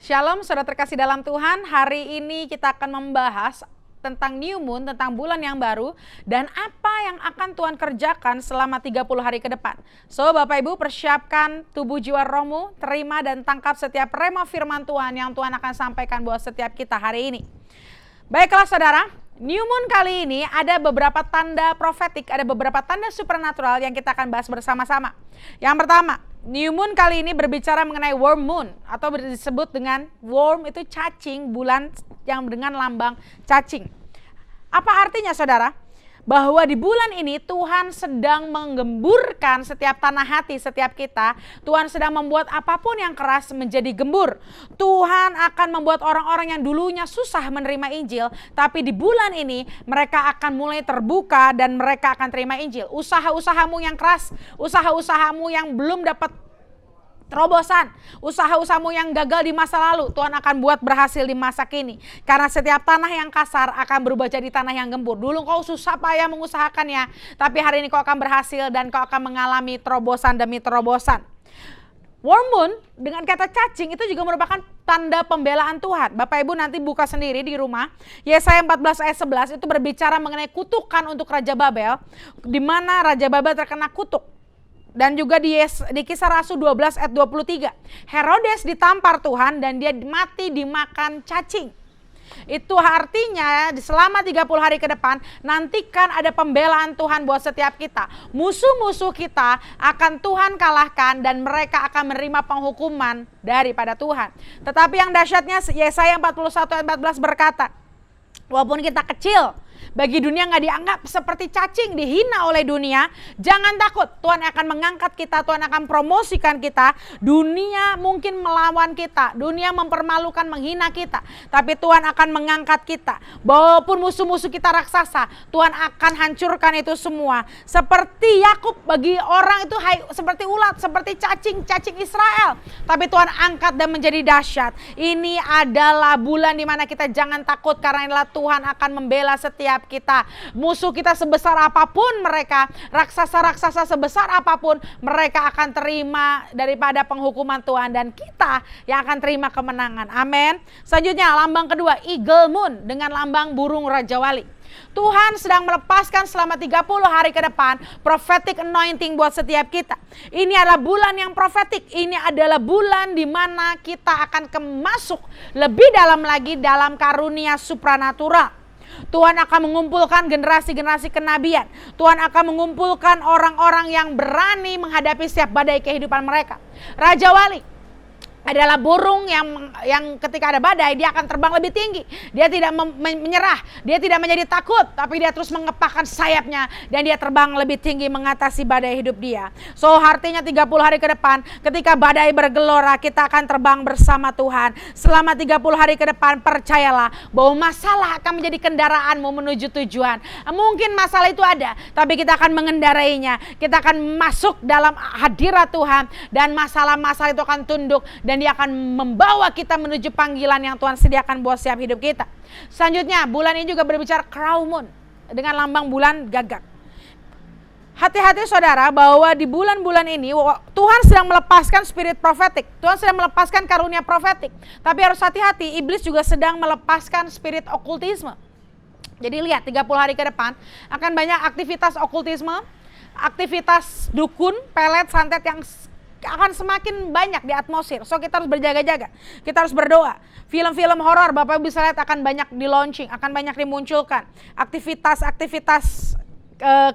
Shalom, saudara terkasih dalam Tuhan. Hari ini kita akan membahas tentang new moon, tentang bulan yang baru, dan apa yang akan Tuhan kerjakan selama 30 hari ke depan. So, Bapak Ibu, persiapkan tubuh jiwa rohmu, terima dan tangkap setiap rema firman Tuhan yang Tuhan akan sampaikan buat setiap kita hari ini. Baiklah saudara, new moon kali ini ada beberapa tanda profetik, ada beberapa tanda supernatural yang kita akan bahas bersama-sama. Yang pertama, new moon kali ini berbicara mengenai worm moon, atau disebut dengan worm itu cacing, bulan yang dengan lambang cacing. Apa artinya saudara? Bahwa di bulan ini Tuhan sedang menggemburkan setiap tanah hati setiap kita. Tuhan sedang membuat apapun yang keras menjadi gembur. Tuhan akan membuat orang-orang yang dulunya susah menerima Injil, tapi di bulan ini mereka akan mulai terbuka dan mereka akan terima Injil. Usaha-usahamu yang keras, usaha-usahamu yang belum dapat terobosan, usaha-usahamu yang gagal di masa lalu, Tuhan akan buat berhasil di masa kini. Karena setiap tanah yang kasar akan berubah jadi tanah yang gembur. Dulu kau susah payah mengusahakannya, tapi hari ini kau akan berhasil dan kau akan mengalami terobosan demi terobosan. Worm moon dengan kata cacing itu juga merupakan tanda pembelaan Tuhan. Bapak Ibu nanti buka sendiri di rumah. Yesaya 14 ayat 11 itu berbicara mengenai kutukan untuk Raja Babel, di mana Raja Babel terkena kutuk. Dan juga di Kisah Rasul 12 ayat 23. Herodes ditampar Tuhan dan dia mati dimakan cacing. Itu artinya selama 30 hari ke depan nantikan ada pembelaan Tuhan buat setiap kita. Musuh-musuh kita akan Tuhan kalahkan dan mereka akan menerima penghukuman daripada Tuhan. Tetapi yang dahsyatnya Yesaya 41 ayat 14 berkata, walaupun kita kecil, bagi dunia nggak dianggap seperti cacing, dihina oleh dunia, jangan takut. Tuhan akan mengangkat kita, Tuhan akan promosikan kita. Dunia mungkin melawan kita, dunia mempermalukan, menghina kita, tapi Tuhan akan mengangkat kita. Walaupun musuh-musuh kita raksasa, Tuhan akan hancurkan itu semua. Seperti Yakub, bagi orang itu seperti ulat, seperti cacing Israel, tapi Tuhan angkat dan menjadi dahsyat. Ini adalah bulan dimana kita jangan takut, karena inilah Tuhan akan membela setiap kita. Musuh kita sebesar apapun mereka, raksasa-raksasa sebesar apapun, mereka akan terima daripada penghukuman Tuhan dan kita yang akan terima kemenangan. Amin. Selanjutnya lambang kedua, eagle moon dengan lambang burung Raja Wali. Tuhan sedang melepaskan selama 30 hari ke depan prophetic anointing buat setiap kita. Ini adalah bulan yang prophetic. Ini adalah bulan di mana kita akan masuk lebih dalam lagi dalam karunia supranatural. Tuhan akan mengumpulkan generasi-generasi kenabian. Tuhan akan mengumpulkan orang-orang yang berani menghadapi setiap badai kehidupan mereka. Raja Wali adalah burung yang ketika ada badai dia akan terbang lebih tinggi. Dia tidak menyerah, dia tidak menjadi takut, tapi dia terus mengepakkan sayapnya dan dia terbang lebih tinggi mengatasi badai hidup dia. So artinya 30 hari ke depan ketika badai bergelora kita akan terbang bersama Tuhan. Selama 30 hari ke depan percayalah bahwa masalah akan menjadi kendaraanmu menuju tujuan. Mungkin masalah itu ada, tapi kita akan mengendarainya. Kita akan masuk dalam hadirat Tuhan dan masalah-masalah itu akan tunduk dan dia akan membawa kita menuju panggilan yang Tuhan sediakan buat setiap hidup kita. Selanjutnya bulan ini juga berbicara crown moon dengan lambang bulan gagak. Hati-hati saudara bahwa di bulan-bulan ini Tuhan sedang melepaskan spirit profetik. Tuhan sedang melepaskan karunia profetik. Tapi harus hati-hati, iblis juga sedang melepaskan spirit okultisme. Jadi lihat 30 hari ke depan akan banyak aktivitas okultisme, aktivitas dukun, pelet, santet yang akan semakin banyak di atmosfer. So kita harus berjaga-jaga, kita harus berdoa. Film-film horor Bapak bisa lihat akan banyak di launching, akan banyak dimunculkan. Aktivitas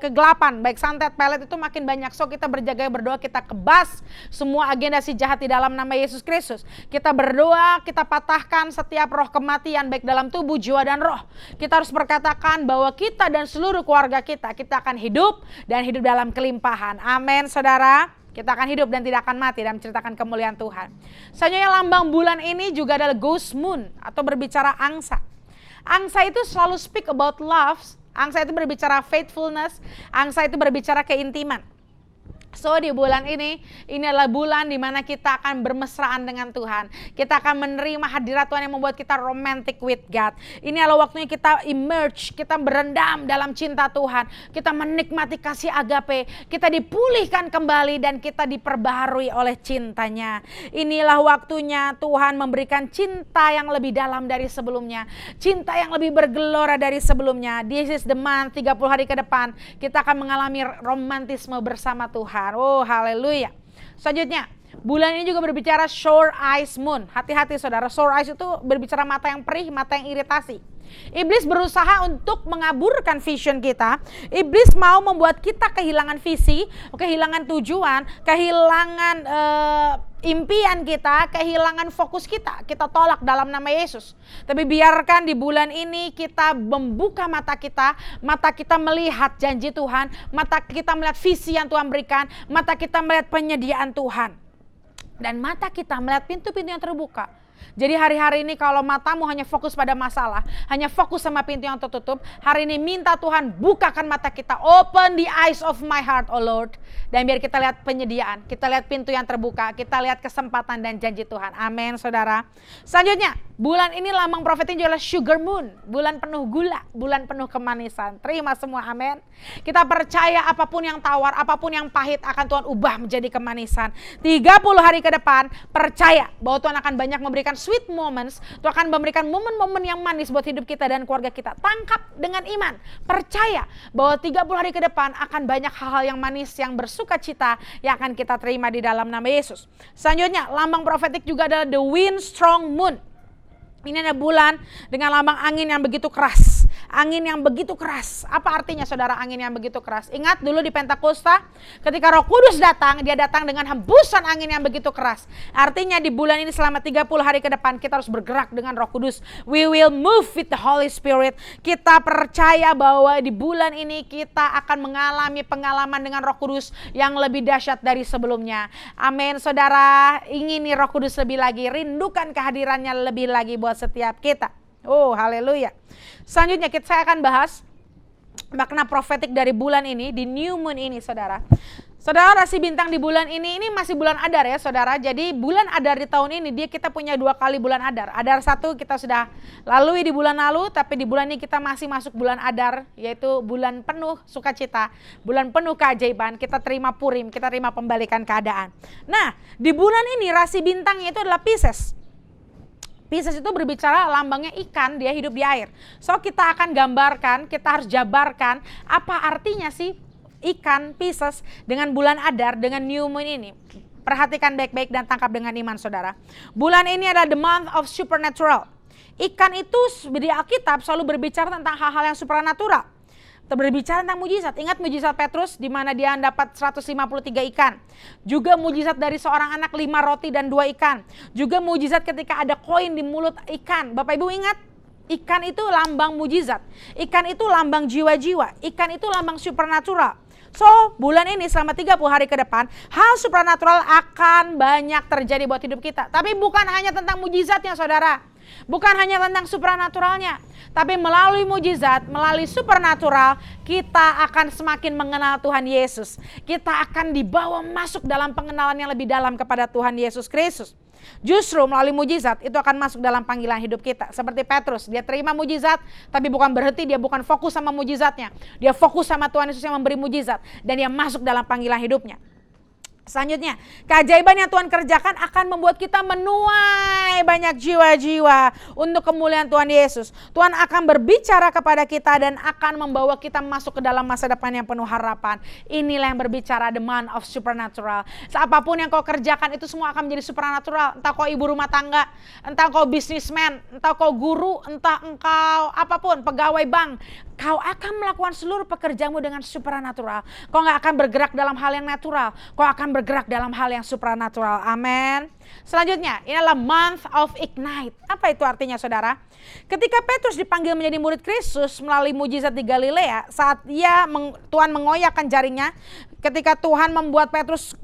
kegelapan baik santet, pelet itu makin banyak. So kita berjaga, berdoa, kita kebas semua agenda si jahat di dalam nama Yesus Kristus. Kita berdoa, kita patahkan setiap roh kematian baik dalam tubuh, jiwa dan roh. Kita harus berkatakan bahwa kita dan seluruh keluarga kita akan hidup dan hidup dalam kelimpahan. Amin saudara. Kita akan hidup dan tidak akan mati dan menceritakan kemuliaan Tuhan. Selanjutnya lambang bulan ini juga adalah ghost moon atau berbicara angsa. Angsa itu selalu speak about love. Angsa itu berbicara faithfulness. Angsa itu berbicara keintiman. So di bulan ini adalah bulan di mana kita akan bermesraan dengan Tuhan. Kita akan menerima hadirat Tuhan yang membuat kita romantic with God. Ini adalah waktunya kita emerge, kita berendam dalam cinta Tuhan. Kita menikmati kasih agape, kita dipulihkan kembali dan kita diperbaharui oleh cintanya. Inilah waktunya Tuhan memberikan cinta yang lebih dalam dari sebelumnya. Cinta yang lebih bergelora dari sebelumnya. This is the month, 30 hari ke depan kita akan mengalami romantisme bersama Tuhan. Oh haleluya. Selanjutnya, bulan ini juga berbicara sore eyes moon. Hati-hati saudara, sore eyes itu berbicara mata yang perih, mata yang iritasi. Iblis berusaha untuk mengaburkan vision kita. Iblis mau membuat kita kehilangan visi, kehilangan tujuan, kehilangan impian kita, kehilangan fokus kita. Kita tolak dalam nama Yesus. Tapi biarkan di bulan ini kita membuka mata kita melihat janji Tuhan, mata kita melihat visi yang Tuhan berikan, mata kita melihat penyediaan Tuhan. Dan mata kita melihat pintu-pintu yang terbuka. Jadi hari-hari ini kalau matamu hanya fokus pada masalah, hanya fokus sama pintu yang tertutup, hari ini minta Tuhan bukakan mata kita, open the eyes of my heart, oh Lord. Dan biar kita lihat penyediaan, kita lihat pintu yang terbuka, kita lihat kesempatan dan janji Tuhan. Amin saudara. Selanjutnya, bulan ini lambang profetiknya adalah sugar moon, bulan penuh gula, bulan penuh kemanisan. Terima semua, amin. Kita percaya apapun yang tawar, apapun yang pahit akan Tuhan ubah menjadi kemanisan. 30 hari ke depan, percaya bahwa Tuhan akan banyak memberikan sweet moments. Tuhan akan memberikan momen-momen yang manis buat hidup kita dan keluarga kita. Tangkap dengan iman, percaya bahwa 30 hari ke depan akan banyak hal-hal yang manis, yang bersuka cita yang akan kita terima di dalam nama Yesus. Selanjutnya, lambang profetik juga adalah the wind strong moon. Ini ada bulan dengan lambang angin yang begitu keras. Angin yang begitu keras. Apa artinya saudara angin yang begitu keras? Ingat dulu di Pentakosta ketika Roh Kudus datang, dia datang dengan hembusan angin yang begitu keras. Artinya di bulan ini selama 30 hari ke depan kita harus bergerak dengan Roh Kudus. We will move with the Holy Spirit. Kita percaya bahwa di bulan ini kita akan mengalami pengalaman dengan Roh Kudus yang lebih dahsyat dari sebelumnya. Amin saudara, ingini Roh Kudus lebih lagi, rindukan kehadirannya lebih lagi buat setiap kita. Oh haleluya. Selanjutnya saya akan bahas makna profetik dari bulan ini, di new moon ini saudara. Saudara, rasi bintang di bulan ini masih bulan Adar ya saudara. Jadi bulan Adar di tahun ini kita punya 2 kali bulan Adar. Adar 1 kita sudah lalui di bulan lalu, tapi di bulan ini kita masih masuk bulan Adar, yaitu bulan penuh sukacita, bulan penuh keajaiban. Kita terima Purim, kita terima pembalikan keadaan. Nah, di bulan ini rasi bintangnya itu adalah Pisces. Pisces itu berbicara lambangnya ikan, dia hidup di air. So kita akan gambarkan, kita harus jabarkan apa artinya sih ikan Pisces dengan bulan Adar, dengan new moon ini. Perhatikan baik-baik dan tangkap dengan iman saudara. Bulan ini adalah the month of supernatural. Ikan itu di Alkitab selalu berbicara tentang hal-hal yang supernatural. Berbicara tentang mujizat. Ingat mujizat Petrus di mana dia dapat 153 ikan. Juga mujizat dari seorang anak 5 roti dan 2 ikan. Juga mujizat ketika ada koin di mulut ikan. Bapak Ibu ingat, ikan itu lambang mujizat. Ikan itu lambang jiwa-jiwa. Ikan itu lambang supernatural. So, bulan ini selama 30 hari ke depan, hal supernatural akan banyak terjadi buat hidup kita. Tapi bukan hanya tentang mujizatnya saudara. Bukan hanya tentang supernaturalnya, tapi melalui mujizat, melalui supernatural, kita akan semakin mengenal Tuhan Yesus. Kita akan dibawa masuk dalam pengenalan yang lebih dalam kepada Tuhan Yesus Kristus. Justru melalui mujizat itu akan masuk dalam panggilan hidup kita. Seperti Petrus, dia terima mujizat, tapi bukan berhenti, dia bukan fokus sama mujizatnya. Dia fokus sama Tuhan Yesus yang memberi mujizat, dan dia masuk dalam panggilan hidupnya. Selanjutnya, keajaiban yang Tuhan kerjakan akan membuat kita menuai banyak jiwa-jiwa untuk kemuliaan Tuhan Yesus. Tuhan akan berbicara kepada kita dan akan membawa kita masuk ke dalam masa depan yang penuh harapan. Inilah yang berbicara the month of supernatural. Apapun yang kau kerjakan itu semua akan menjadi supernatural. Entah kau ibu rumah tangga, entah kau bisnismen, entah kau guru, entah engkau apapun, pegawai bank. Kau akan melakukan seluruh pekerjaanmu dengan supernatural. Kau gak akan bergerak dalam hal yang natural. Kau akan bergerak dalam hal yang supernatural. Amin. Selanjutnya, ini adalah month of ignite. Apa itu artinya saudara? Ketika Petrus dipanggil menjadi murid Kristus melalui mujizat di Galilea, saat Tuhan mengoyakkan jaringnya, ketika Tuhan membuat Petrus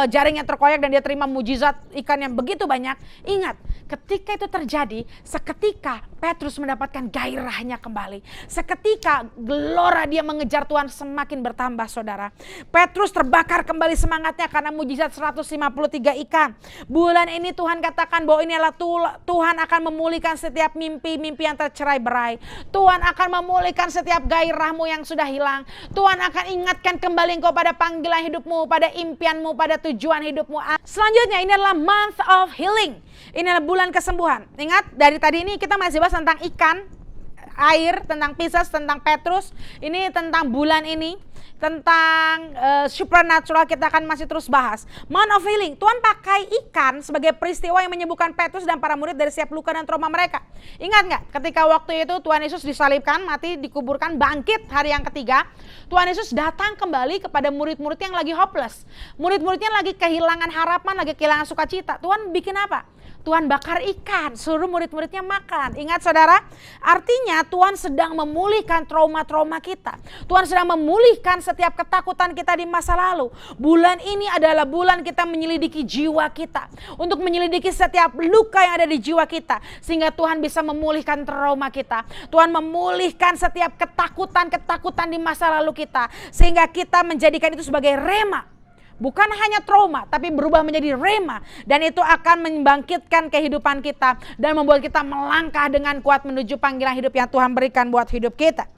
jaringnya terkoyak dan dia terima mujizat ikan yang begitu banyak, ingat, ketika itu terjadi, seketika Petrus mendapatkan gairahnya kembali. Seketika gelora dia mengejar Tuhan semakin bertambah saudara. Petrus terbakar kembali semangatnya karena mujizat 153 ikan. Bulan ini Tuhan katakan bahwa ini adalah Tuhan akan memulihkan setiap mimpi-mimpi yang tercerai-berai. Tuhan akan memulihkan setiap gairahmu yang sudah hilang. Tuhan akan ingatkan kembali engkau pada panggilan hidupmu, pada impianmu, pada tujuan hidupmu. Selanjutnya ini adalah month of healing. Ini adalah bulan kesembuhan. Ingat dari tadi ini kita masih bahas tentang ikan, air, tentang Pisces, tentang Petrus. Ini tentang bulan ini, tentang supernatural kita akan masih terus bahas. Month of healing, Tuhan pakai ikan sebagai peristiwa yang menyembuhkan Petrus dan para murid dari setiap luka dan trauma mereka. Ingat nggak ketika waktu itu Tuhan Yesus disalibkan, mati, dikuburkan, bangkit hari yang ketiga. Tuhan Yesus datang kembali kepada murid-murid yang lagi hopeless. Murid-muridnya lagi kehilangan harapan, lagi kehilangan sukacita. Tuhan bikin apa? Tuhan bakar ikan, suruh murid-muridnya makan. Ingat saudara, artinya Tuhan sedang memulihkan trauma-trauma kita. Tuhan sedang memulihkan setiap ketakutan kita di masa lalu. Bulan ini adalah bulan kita menyelidiki jiwa kita. Untuk menyelidiki setiap luka yang ada di jiwa kita. Sehingga Tuhan bisa memulihkan trauma kita. Tuhan memulihkan setiap ketakutan-ketakutan di masa lalu kita. Sehingga kita menjadikan itu sebagai rema. Bukan hanya trauma, tapi berubah menjadi rema. Dan itu akan membangkitkan kehidupan kita. Dan membuat kita melangkah dengan kuat menuju panggilan hidup yang Tuhan berikan buat hidup kita.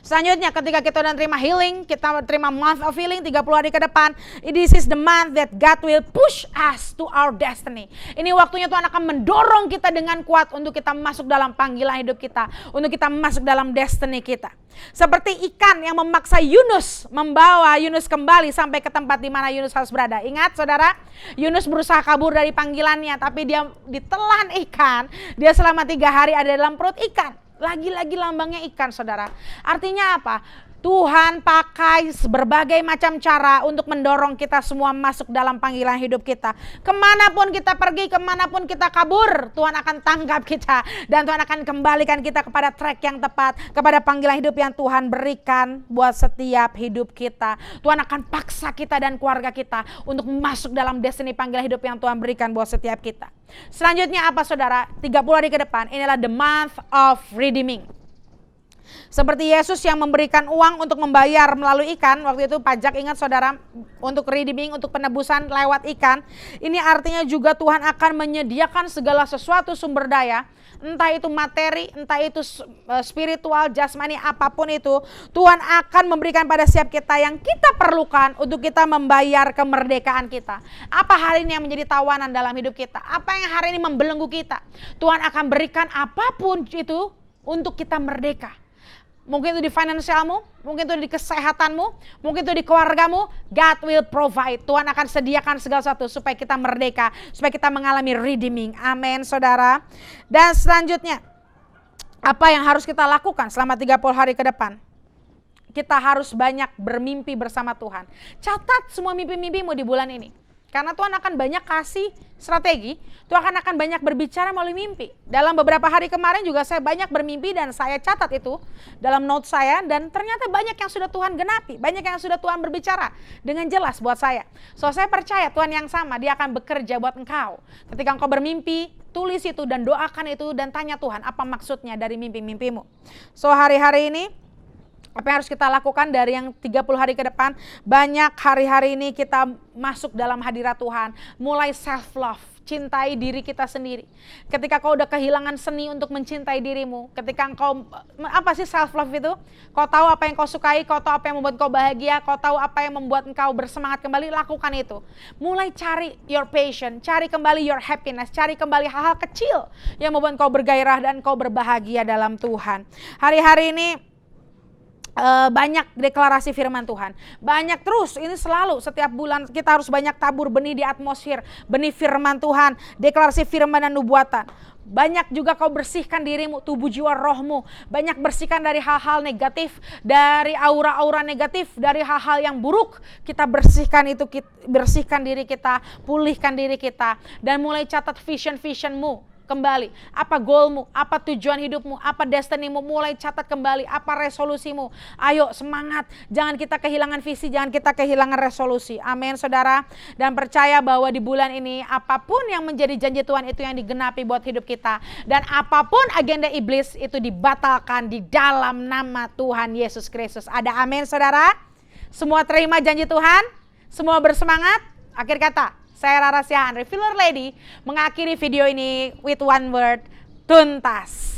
Selanjutnya ketika kita udah terima healing, kita terima month of healing 30 hari ke depan. This is the month that God will push us to our destiny. Ini waktunya Tuhan akan mendorong kita dengan kuat untuk kita masuk dalam panggilan hidup kita. Untuk kita masuk dalam destiny kita. Seperti ikan yang memaksa Yunus, membawa Yunus kembali sampai ke tempat di mana Yunus harus berada. Ingat saudara, Yunus berusaha kabur dari panggilannya, tapi dia ditelan ikan. Dia selama 3 hari ada dalam perut ikan. Lagi-lagi lambangnya ikan saudara. Artinya apa? Tuhan pakai berbagai macam cara untuk mendorong kita semua masuk dalam panggilan hidup kita. Kemanapun kita pergi, kemanapun kita kabur, Tuhan akan tangkap kita. Dan Tuhan akan kembalikan kita kepada track yang tepat, kepada panggilan hidup yang Tuhan berikan buat setiap hidup kita. Tuhan akan paksa kita dan keluarga kita untuk masuk dalam destiny panggilan hidup yang Tuhan berikan buat setiap kita. Selanjutnya apa saudara? 30 hari ke depan, inilah the month of redeeming. Seperti Yesus yang memberikan uang untuk membayar melalui ikan, waktu itu pajak, ingat saudara, untuk redeeming, untuk penebusan lewat ikan. Ini artinya juga Tuhan akan menyediakan segala sesuatu sumber daya, entah itu materi, entah itu spiritual, jasmani, apapun itu. Tuhan akan memberikan pada setiap kita yang kita perlukan untuk kita membayar kemerdekaan kita. Apa hal ini yang menjadi tawanan dalam hidup kita? Apa yang hari ini membelenggu kita? Tuhan akan berikan apapun itu untuk kita merdeka. Mungkin itu di finansialmu, mungkin itu di kesehatanmu, mungkin itu di keluargamu. God will provide. Tuhan akan sediakan segala sesuatu supaya kita merdeka, supaya kita mengalami redeeming. Amin saudara. Dan selanjutnya, apa yang harus kita lakukan selama 30 hari ke depan? Kita harus banyak bermimpi bersama Tuhan. Catat semua mimpi-mimpimu di bulan ini. Karena Tuhan akan banyak kasih strategi, Tuhan akan banyak berbicara melalui mimpi. Dalam beberapa hari kemarin juga saya banyak bermimpi dan saya catat itu dalam note saya. Dan ternyata banyak yang sudah Tuhan genapi, banyak yang sudah Tuhan berbicara dengan jelas buat saya. So saya percaya Tuhan yang sama, Dia akan bekerja buat engkau. Ketika engkau bermimpi, tulis itu dan doakan itu dan tanya Tuhan apa maksudnya dari mimpi-mimpimu. So hari-hari ini, apa yang harus kita lakukan dari yang 30 hari ke depan? Banyak hari-hari ini kita masuk dalam hadirat Tuhan. Mulai self love, cintai diri kita sendiri. Ketika kau udah kehilangan seni untuk mencintai dirimu, ketika engkau, apa sih self love itu? Kau tahu apa yang kau sukai, kau tahu apa yang membuat kau bahagia, kau tahu apa yang membuat engkau bersemangat kembali, lakukan itu. Mulai cari your passion, cari kembali your happiness, cari kembali hal-hal kecil yang membuat kau bergairah dan kau berbahagia dalam Tuhan. Hari-hari ini banyak deklarasi firman Tuhan, banyak terus, ini selalu setiap bulan kita harus banyak tabur benih di atmosfer, benih firman Tuhan, deklarasi firman dan nubuatan. Banyak juga kau bersihkan dirimu, tubuh jiwa rohmu. Banyak bersihkan dari hal-hal negatif, dari aura-aura negatif, dari hal-hal yang buruk. Kita bersihkan itu, bersihkan diri kita, pulihkan diri kita. Dan mulai catat vision-visionmu kembali. Apa goalmu, apa tujuan hidupmu, apa destinimu, mulai catat kembali. Apa resolusimu. Ayo semangat, jangan kita kehilangan visi, jangan kita kehilangan resolusi. Amin saudara. Dan percaya bahwa di bulan ini apapun yang menjadi janji Tuhan itu yang digenapi buat hidup kita. Dan apapun agenda iblis itu dibatalkan di dalam nama Tuhan Yesus Kristus. Ada amin saudara? Semua terima janji Tuhan? Semua bersemangat? Akhir kata, saya Rara Siahaan, Refiller Lady, mengakhiri video ini with one word, tuntas.